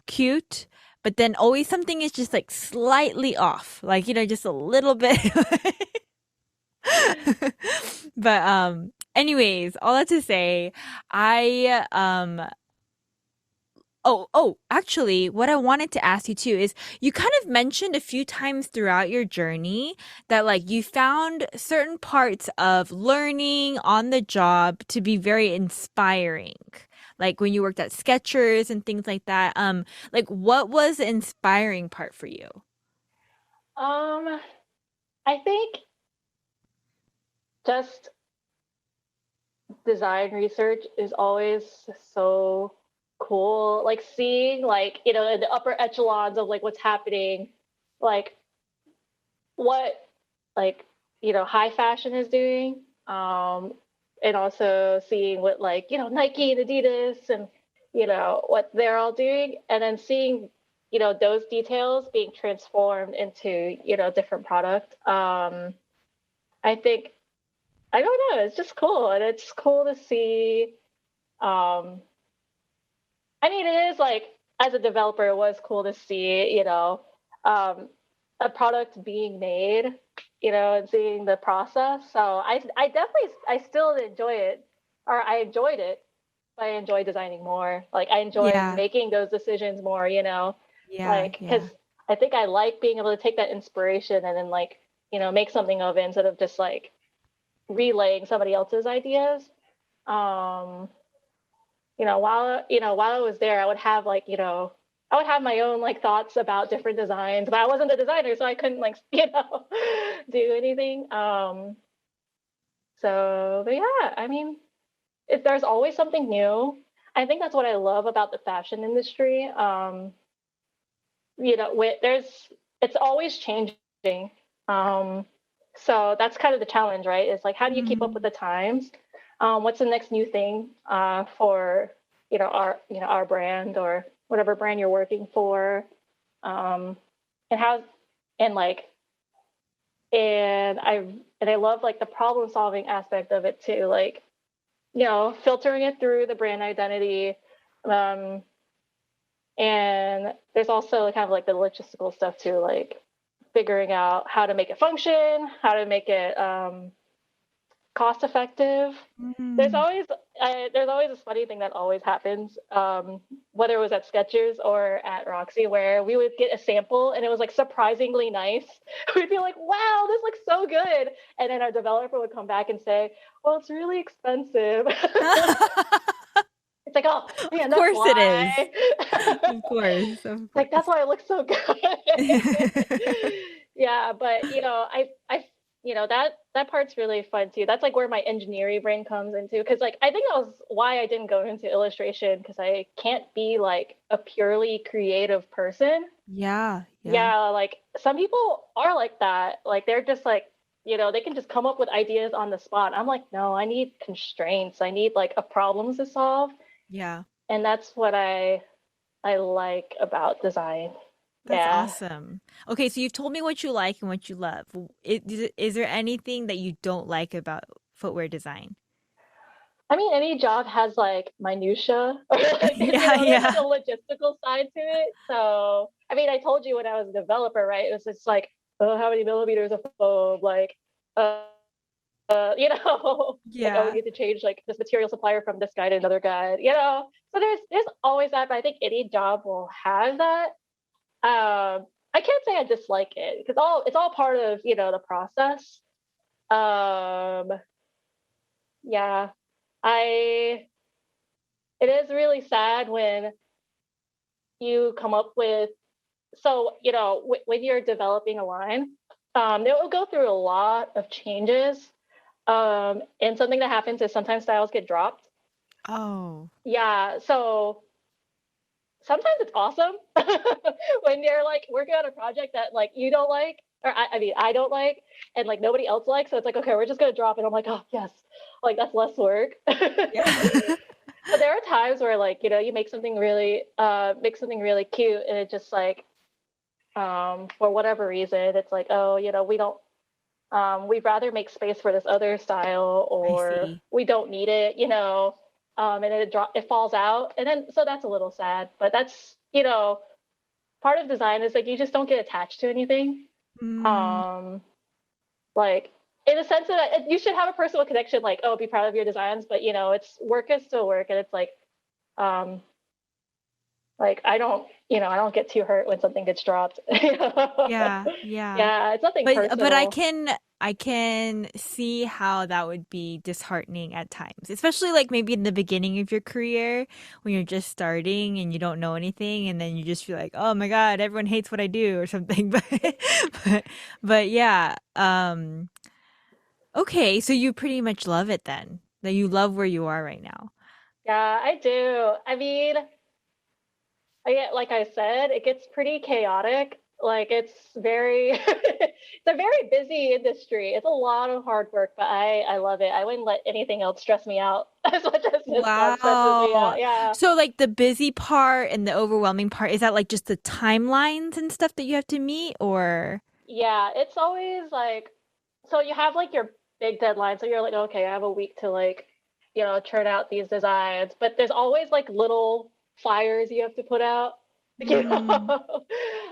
Speaker 1: cute, but then always something is just like slightly off, like just a little bit. But anyways, all that to say, I actually, what I wanted to ask you too is you kind of mentioned a few times throughout your journey that like you found certain parts of learning on the job to be very inspiring. Like when you worked at Skechers and things like that. Like what was the inspiring part for you?
Speaker 2: Um, I think just design research is always so cool. Like seeing like, you know, in the upper echelons of like what's happening, like what like, you know, high fashion is doing. And also seeing what like, you know, Nike and Adidas and, you know, what they're all doing. And then seeing, you know, those details being transformed into, you know, different product. I think I don't know. It's just cool, and it's cool to see. Um, I mean, it is like as a developer, it was cool to see, you know, um, a product being made, you know, and seeing the process. So I definitely, I still enjoy it, or I enjoyed it. But I enjoy designing more. Like I enjoy
Speaker 1: Yeah,
Speaker 2: making those decisions more, you know,
Speaker 1: yeah,
Speaker 2: like because
Speaker 1: yeah.
Speaker 2: I think I like being able to take that inspiration and then like, you know, make something of it instead of just like relaying somebody else's ideas. Um, you know, while I was there, I would have like, you know, I would have my own like thoughts about different designs, but I wasn't the designer, so I couldn't like, you know, do anything. So but yeah, I mean, there's always something new. I think that's what I love about the fashion industry. You know, it's always changing. Um, so that's kind of the challenge, right? It's like how do you keep up with
Speaker 1: Mhm.
Speaker 2: the times? What's the next new thing for you know our brand or whatever brand you're working for, um, and how and like and I love like the problem solving aspect of it too, like you know filtering it through the brand identity, um, And there's also kind of like the logistical stuff too, like figuring out how to make it function, how to make it cost effective. There's
Speaker 1: Mm.
Speaker 2: always there's always this funny thing that always happens, whether it was at Skechers or at Roxy, where we would get a sample and it was like surprisingly nice. We'd be like, "Wow, this looks so good," and then our developer would come back and say, "Well, it's really expensive." It's like, "Oh
Speaker 1: Of
Speaker 2: man, that's
Speaker 1: course it
Speaker 2: why."
Speaker 1: is. Of course, of
Speaker 2: Like that's
Speaker 1: course.
Speaker 2: why it looks so good. Yeah, but that part's really fun too. That's like where my engineering brain comes into, because like I think that was why I didn't go into illustration, because I can't be like a purely creative person.
Speaker 1: Yeah, yeah,
Speaker 2: Yeah, like some people are like that. Like they're just like, they can just come up with ideas on the spot. I'm like, no, I need constraints. I need like a problems to solve.
Speaker 1: yeah.
Speaker 2: And that's what I like about design.
Speaker 1: That's
Speaker 2: Yeah.
Speaker 1: awesome. Okay, so you've told me what you like and what you love. Is there anything that you don't like about footwear design?
Speaker 2: I mean, any job has like minutia, or like,
Speaker 1: Yeah,
Speaker 2: there's like
Speaker 1: yeah.
Speaker 2: a logistical side to it. So, I mean, I told you when I was a developer, right? It was just like, oh, how many millimeters of foam? Like, uh, like, oh, we
Speaker 1: Yeah.
Speaker 2: need to change like this material supplier from this guy to another guy. So there's always that, but I think any job will have that. I can't say I dislike it because it's all part of the process. Um, yeah, I it is really sad when you come up with when you're developing a line, it will go through a lot of changes. And something that happens is sometimes styles get dropped.
Speaker 1: Oh,
Speaker 2: Yeah, so sometimes it's awesome when you're like working on a project that like you don't like, or I mean I don't like, and like nobody else likes. So it's like, okay, we're just gonna drop it. I'm like, oh yes, like that's less work.
Speaker 1: yeah.
Speaker 2: But there are times where like you make something really cute, and it just like for whatever reason it's like, oh, we don't we'd rather make space for this other style,
Speaker 1: I
Speaker 2: or
Speaker 1: see.
Speaker 2: we don't need it. And then it falls out, and then so that's a little sad, but that's part of design is like you just don't get attached to anything.
Speaker 1: Mm,
Speaker 2: um like in a sense that you should have a personal connection, like, oh, be proud of your designs, but it's work is still work, and it's um like I don't get too hurt when something gets dropped.
Speaker 1: yeah, yeah.
Speaker 2: Yeah, it's nothing
Speaker 1: But
Speaker 2: personal.
Speaker 1: I can see how that would be disheartening at times, especially like maybe in the beginning of your career when you're just starting and you don't know anything, and then you just feel like, oh my God, everyone hates what I do or something. But but yeah. Okay, so you pretty much love it then. That you love where you are right now.
Speaker 2: Yeah, I do. I mean, like I said, it gets pretty chaotic. Like it's very, it's a very busy industry. It's a lot of hard work, but I love it. I wouldn't let anything else stress me out as much as this job stresses me out.
Speaker 1: Wow.
Speaker 2: Yeah.
Speaker 1: So like the busy part and the overwhelming part, is that like just the timelines and stuff that you have to meet or?
Speaker 2: Yeah, it's always like, so you have like your big deadline. So you're like, okay, I have a week to like, churn out these designs. But there's always like little fires you have to put out.
Speaker 1: Mm,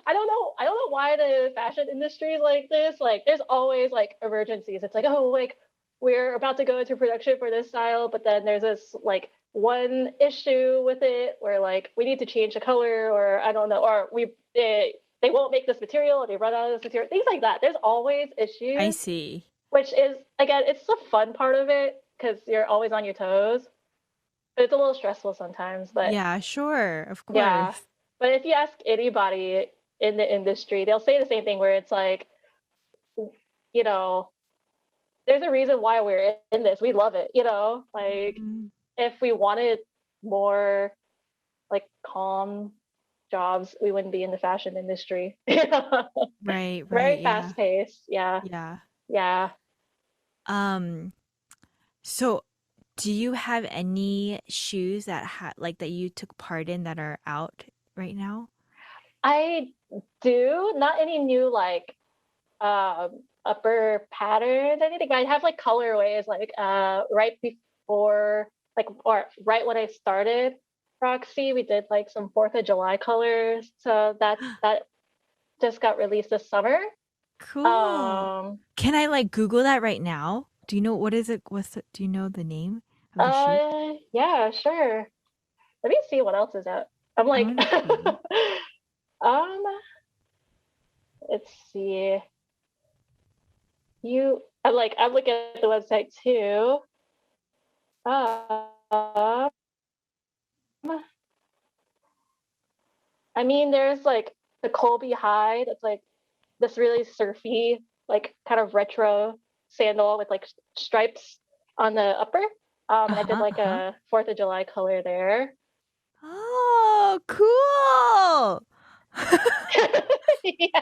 Speaker 2: I don't know why the fashion industry is like this. Like there's always like emergencies. It's like, oh, like we're about to go into production for this style, but then there's this like one issue with it where like we need to change the color, or I don't know, or they won't make this material, or they run out of this material, things like that. There's always
Speaker 1: I
Speaker 2: issues,
Speaker 1: see.
Speaker 2: which is, again, it's the fun part of it because you're always on your toes, but it's a little stressful sometimes. But
Speaker 1: Yeah, sure. Of
Speaker 2: yeah,
Speaker 1: course.
Speaker 2: but if you ask anybody in the industry, they'll say the same thing, where it's like, you know, there's a reason why we're in this. We love it. Like
Speaker 1: Mm,
Speaker 2: if we wanted more like calm jobs, we wouldn't be in the fashion industry.
Speaker 1: right, right.
Speaker 2: Very
Speaker 1: Yeah.
Speaker 2: fast paced. Yeah.
Speaker 1: Yeah.
Speaker 2: Yeah.
Speaker 1: Um, so do you have any shoes that like that you took part in that are out right now?
Speaker 2: I do not any new like upper patterns or anything, but I have like colorways like right before, like, or right when I started. Roxy. We did like some 4th of July colors. So that just got released this summer.
Speaker 1: Cool.
Speaker 2: Um,
Speaker 1: Can I like Google that right now? Do you know what is it? Do you know the name of the shoe?
Speaker 2: yeah, sure. Let me see what else is out. I'm
Speaker 1: I
Speaker 2: like,
Speaker 1: want to see.
Speaker 2: um, let's see. I'm looking at the website too. Um, I mean, there's like the Colby High. That's like this really surfy, like kind of retro sandal with like stripes on the upper. And I did
Speaker 1: Uh-huh,
Speaker 2: like
Speaker 1: uh-huh.
Speaker 2: a 4th of July color there.
Speaker 1: Oh, cool.
Speaker 2: Yeah.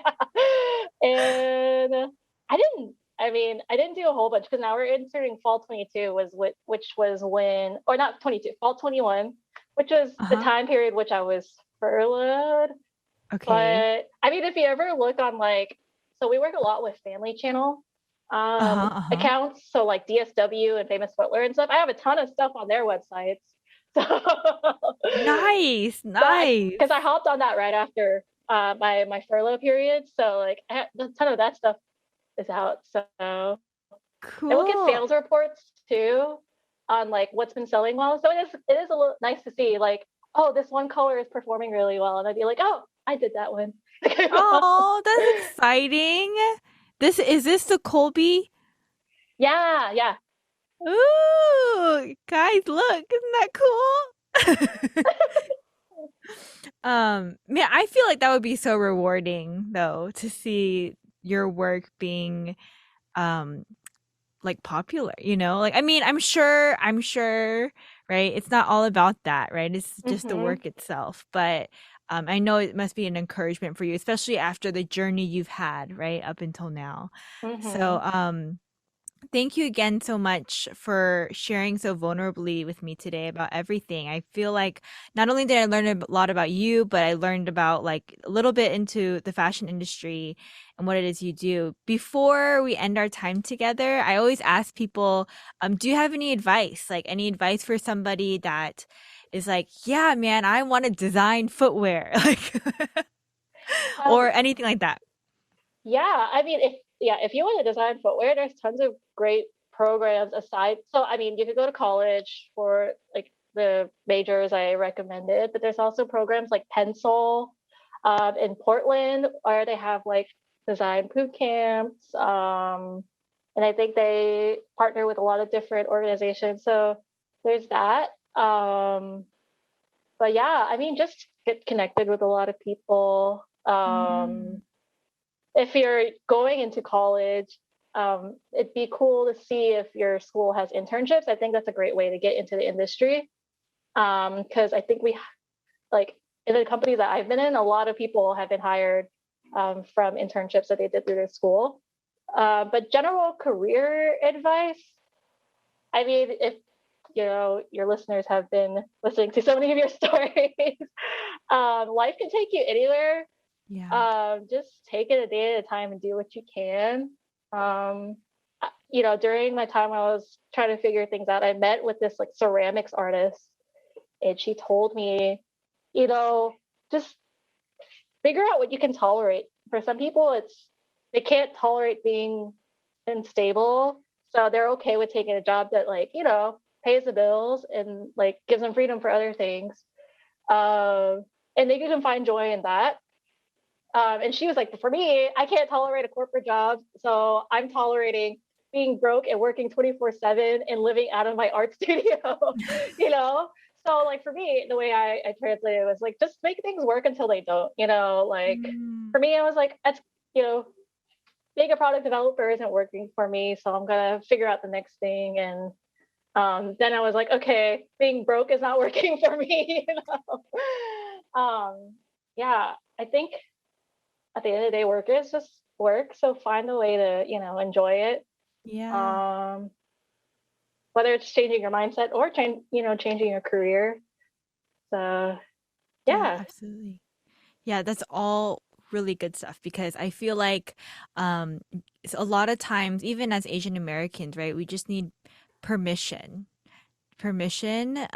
Speaker 2: And I didn't do a whole bunch because now we're entering fall 22 which was when, or not 22, fall 21, which was the
Speaker 1: Uh-huh.
Speaker 2: time period which I was furloughed.
Speaker 1: Okay.
Speaker 2: But I mean, if you ever look on like, so we work a lot with family channel
Speaker 1: Uh-huh, uh-huh.
Speaker 2: accounts. So like DSW and Famous Footwear and stuff. I have a ton of stuff on their websites. So,
Speaker 1: Nice,
Speaker 2: but because I
Speaker 1: nice.
Speaker 2: hopped on that right after my furlough period, so like a ton of that stuff is out. So I look at
Speaker 1: Cool.
Speaker 2: sales reports too on like what's been selling well. So it is a little nice to see like, oh, this one color is performing really well, and I'd be like, oh, I did that one.
Speaker 1: Oh, that's exciting. This the Colby?
Speaker 2: Yeah, yeah.
Speaker 1: Ooh, guys, look, isn't that cool? Man, I feel like that would be so rewarding though to see your work being um like popular, you know? Like I mean, I'm sure, right? It's not all about that, right? It's just the
Speaker 2: Mm-hmm.
Speaker 1: work itself. But I know it must be an encouragement for you, especially after the journey you've had, right, up until now.
Speaker 2: Mm-hmm.
Speaker 1: So, thank you again so much for sharing so vulnerably with me today about everything. I feel like not only did I learn a lot about you, but I learned about like a little bit into the fashion industry and what it is you do. Before we end our time together, I always ask people, do you have any advice? Like any advice for somebody that is like, yeah, man, I want to design footwear, like,
Speaker 2: Um,
Speaker 1: or anything like that.
Speaker 2: yeah, I mean, if you want to design footwear, there's tons of great programs aside. So, I mean, you could go to college for like the majors I recommended, but there's also programs like Pencil in Portland, where they have like design boot camps. And I think they partner with a lot of different organizations. So there's that. But yeah, I mean, just get connected with a lot of people.
Speaker 1: Mm,
Speaker 2: If you're going into college, it'd be cool to see if your school has internships. I think that's a great way to get into the industry. Because I think we like in the companies that I've been in, a lot of people have been hired from internships that they did through their school. But general career advice, I mean, if your listeners have been listening to so many of your stories, life can take you anywhere.
Speaker 1: yeah.
Speaker 2: Just take it a day at a time and do what you can. During my time when I was trying to figure things out, I met with this like ceramics artist, and she told me, you know, just figure out what you can tolerate. For some people, they can't tolerate being unstable, so they're okay with taking a job that like pays the bills and like gives them freedom for other things. And they can find joy in that. And she was like, for me, I can't tolerate a corporate job. So I'm tolerating being broke and working 24/7 and living out of my art studio, you know? So like for me, the way I translated it was like, just make things work until they don't, like
Speaker 1: Mm,
Speaker 2: for me, I was like, you know, being a product developer isn't working for me. So I'm going to figure out the next thing. And then I was like, okay, being broke is not working for me, yeah, I think at the end of the day, work is just work. So find a way to, enjoy it.
Speaker 1: yeah.
Speaker 2: Um, Whether it's changing your mindset or changing your career. So
Speaker 1: Yeah,
Speaker 2: yeah.
Speaker 1: absolutely. Yeah, that's all really good stuff because I feel like um a lot of times even as Asian Americans, right, we just need permission. Permission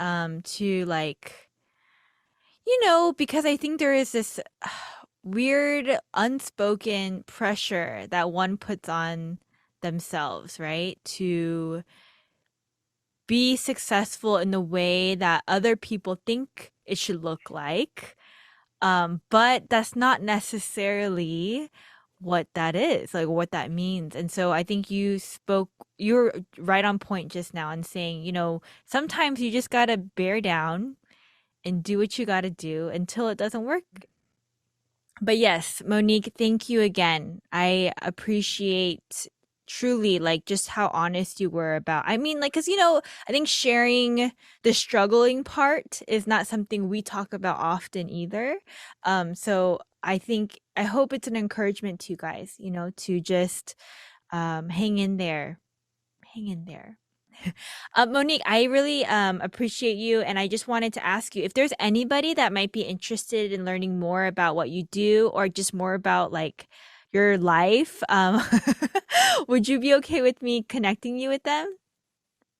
Speaker 1: to like Because I think there is this weird unspoken pressure that one puts on themselves, right? To be successful in the way that other people think it should look like. But that's not necessarily what that is, like what that means. And so I think you're right on point just now in saying, sometimes you just gotta bear down and do what you gotta do until it doesn't work. But yes, Monique, thank you again. I appreciate truly like just how honest you were about. I mean, like, cause I think sharing the struggling part is not something we talk about often either. So I hope it's an encouragement to you guys, to just hang in there. Hang in there. Monique, I really appreciate you, and I just wanted to ask you if there's anybody that might be interested in learning more about what you do, or just more about like your life. Would you be okay with me connecting you with them?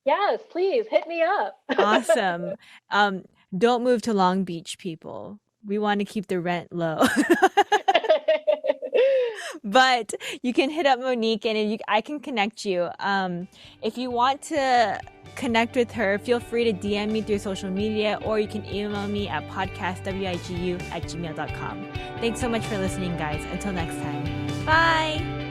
Speaker 2: Yes, please hit me up.
Speaker 1: Awesome. Um, don't move to Long Beach, people. We want to keep the rent low. But you can hit up Monique and I can connect you. If you want to connect with her, feel free to DM me through social media or you can email me at podcastwigu@gmail.com. Thanks so much for listening, guys. Until next time. Bye.